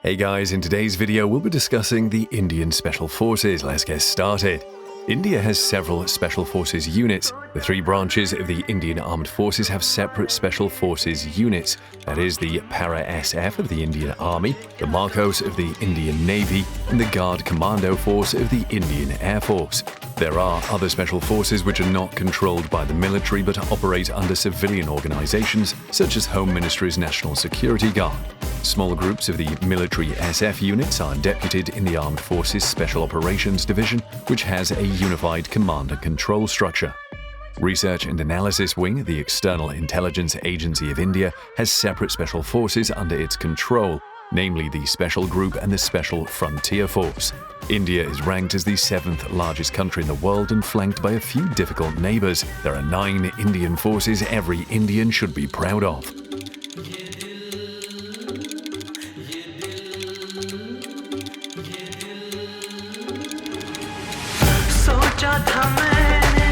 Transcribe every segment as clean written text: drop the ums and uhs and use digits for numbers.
Hey guys, in today's video we'll be discussing the Indian Special Forces. Let's get started. India has several Special Forces units. The three branches of the Indian Armed Forces have separate Special Forces units. That is the Para-SF of the Indian Army, the Marcos of the Indian Navy, and the Garud Commando Force of the Indian Air Force. There are other special forces which are not controlled by the military but operate under civilian organizations, such as Home Ministry's National Security Guard. Small groups of the military SF units are deputed in the Armed Forces Special Operations Division, which has a unified command and control structure. Research and Analysis Wing, the external intelligence agency of India, has separate special forces under its control, namely the Special Group and the Special Frontier Force. India is ranked as the 7th largest country in the world and flanked by a few difficult neighbors. There are 9 Indian forces every Indian should be proud of. सोचा था मैंने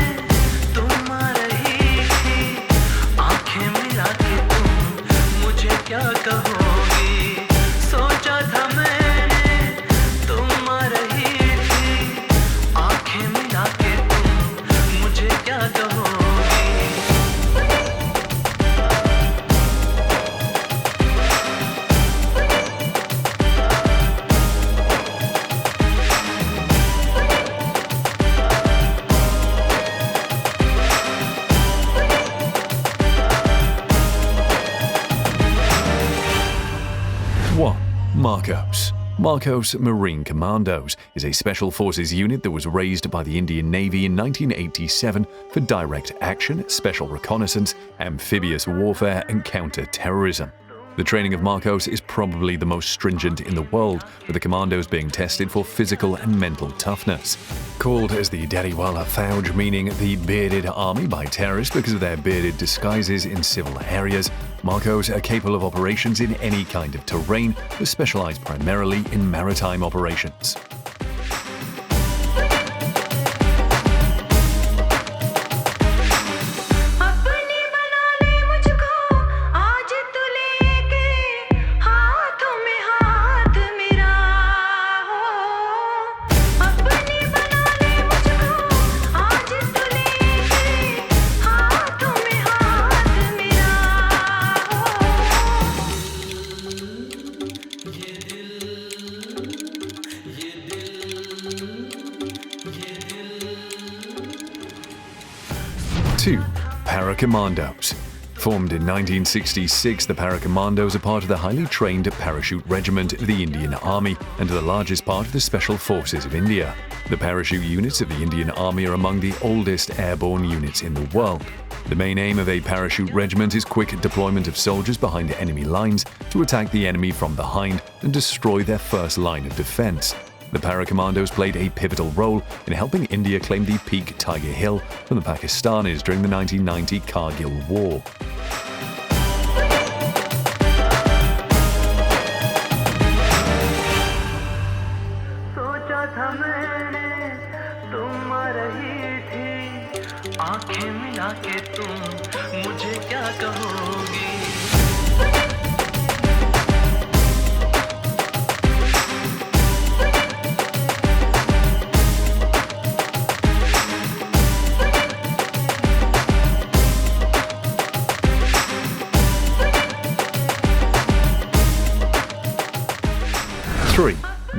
तुम आ रही थी आंखें मिला के तुम मुझे क्या कहोगी सोचा था मैंने तुम आ रही थी आंखें मिला के तुम मुझे क्या कहोगी Marcos. Marcos Marine Commandos is a special forces unit that was raised by the Indian Navy in 1987 for direct action, special reconnaissance, amphibious warfare, and counter-terrorism. The training of Marcos is probably the most stringent in the world, with the commandos being tested for physical and mental toughness. Called as the Dariwala Fauj, meaning the bearded army by terrorists because of their bearded disguises in civil areas, Marcos are capable of operations in any kind of terrain, but specialize primarily in maritime operations. Para-Commandos. Formed in 1966, the Para-Commandos are part of the highly trained Parachute Regiment of the Indian Army and are the largest part of the Special Forces of India. The parachute units of the Indian Army are among the oldest airborne units in the world. The main aim of a parachute regiment is quick deployment of soldiers behind enemy lines to attack the enemy from behind and destroy their first line of defense. The Para-Commandos played a pivotal role in helping India claim the peak Tiger Hill from the Pakistanis during the 1990 Kargil War. सोचा था मैंने तुम आ रही थी आंखें मिला के तुम मुझे क्या कहोगी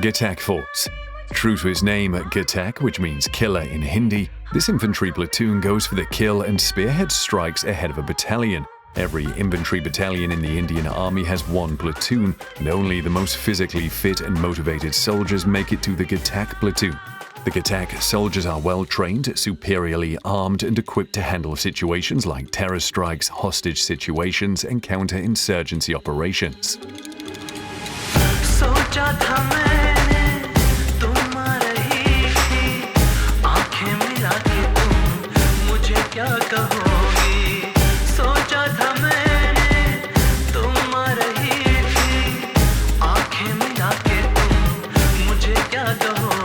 Ghatak Force. True to its name, Ghatak, which means killer in Hindi, this infantry platoon goes for the kill and spearhead strikes ahead of a battalion. Every infantry battalion in the Indian Army has one platoon, and only the most physically fit and motivated soldiers make it to the Ghatak platoon. The Ghatak soldiers are well trained, superiorly armed, and equipped to handle situations like terror strikes, hostage situations, and counter-insurgency operations. सोचा था मैंने तुम आ रही थी आंखें मिला के तुम मुझे क्या कहोगी सोचा था मैंने तुम आ रही थी आंखें मिला के तुम मुझे क्या कहोगी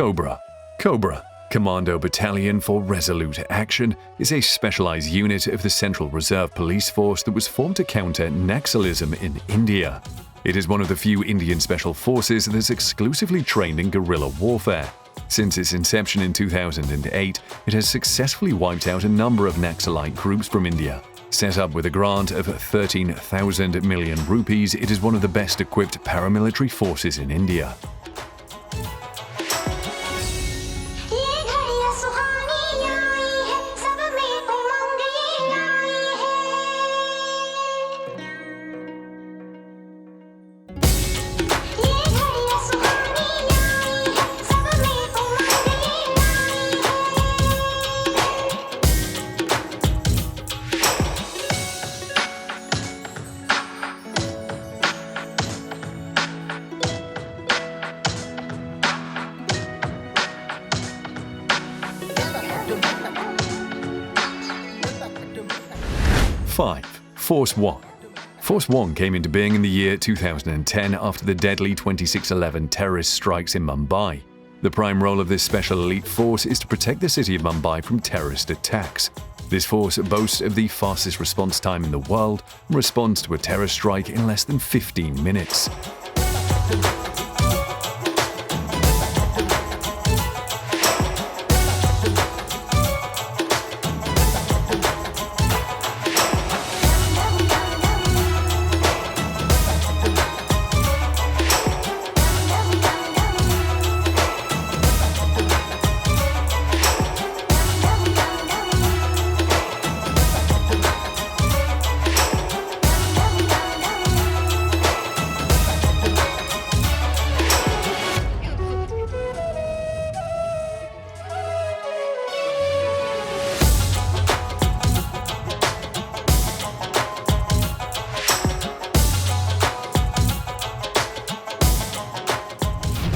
COBRA. COBRA, Commando Battalion for Resolute Action, is a specialized unit of the Central Reserve Police Force that was formed to counter Naxalism in India. It is one of the few Indian special forces that is exclusively trained in guerrilla warfare. Since its inception in 2008, it has successfully wiped out a number of Naxalite groups from India. Set up with a grant of 13,000 million rupees, it is one of the best equipped paramilitary forces in India. Five. Force 1. Force 1 came into being in the year 2010 after the deadly 26/11 terrorist strikes in Mumbai. The prime role of this special elite force is to protect the city of Mumbai from terrorist attacks. This force boasts of the fastest response time in the world and responds to a terror strike in less than 15 minutes.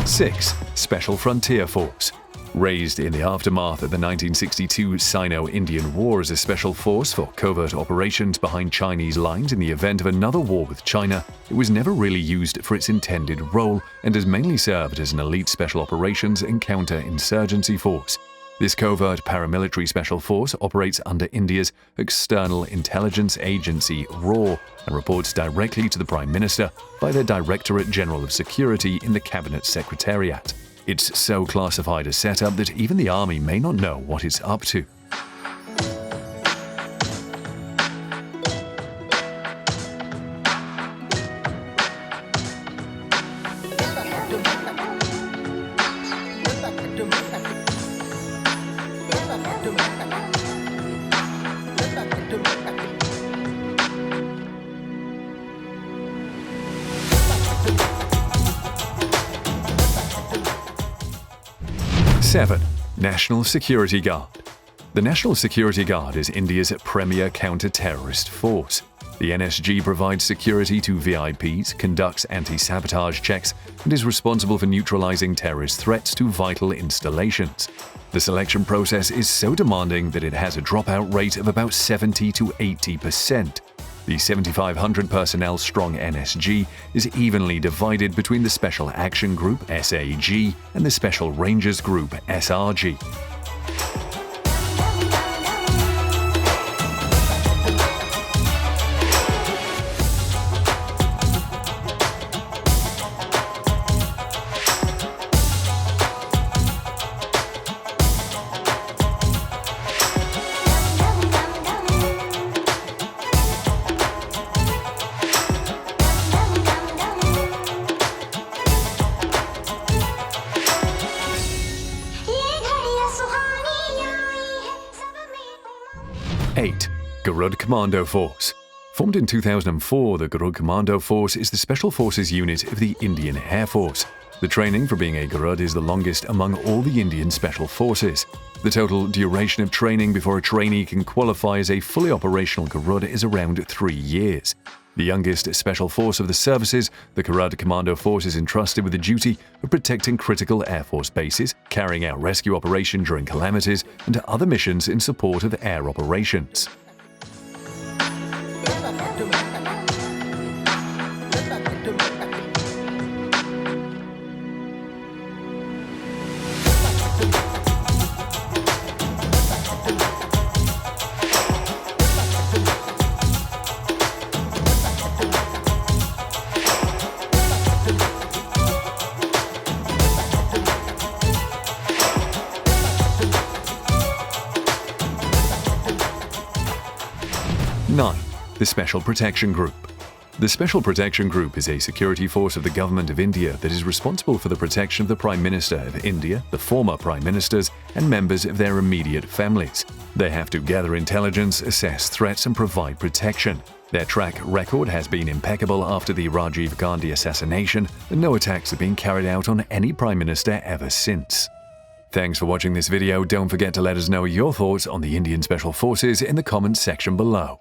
6. Special Frontier Force. Raised in the aftermath of the 1962 Sino-Indian War as a special force for covert operations behind Chinese lines in the event of another war with China, it was never really used for its intended role and has mainly served as an elite special operations and counter-insurgency force. This covert paramilitary special force operates under India's external intelligence agency, RAW, and reports directly to the Prime Minister by the Directorate General of Security in the Cabinet Secretariat. It's so classified a setup that even the army may not know what it's up to. Seven. National Security Guard. The National Security Guard is India's premier counter-terrorist force. The NSG provides security to VIPs, conducts anti-sabotage checks, and is responsible for neutralizing terrorist threats to vital installations. The selection process is so demanding that it has a dropout rate of about 70 to 80%. The 7,500 personnel strong NSG is evenly divided between the Special Action Group (SAG) and the Special Rangers Group (SRG). Eight. Garud Commando Force. Formed in 2004, the Garud Commando Force is the Special Forces unit of the Indian Air Force. The training for being a Garud is the longest among all the Indian Special Forces. The total duration of training before a trainee can qualify as a fully operational Garud is around 3 years. The youngest special force of the services, the Garud Commando Force is entrusted with the duty of protecting critical Air Force bases, carrying out rescue operations during calamities, and other missions in support of air operations. 9. The Special Protection Group. The Special Protection Group is a security force of the Government of India that is responsible for the protection of the Prime Minister of India, the former Prime Ministers, and members of their immediate families. They have to gather intelligence, assess threats, and provide protection. Their track record has been impeccable after the Rajiv Gandhi assassination, and no attacks have been carried out on any Prime Minister ever since. Thanks for watching this video. Don't forget to let us know your thoughts on the Indian Special Forces in the comments section below.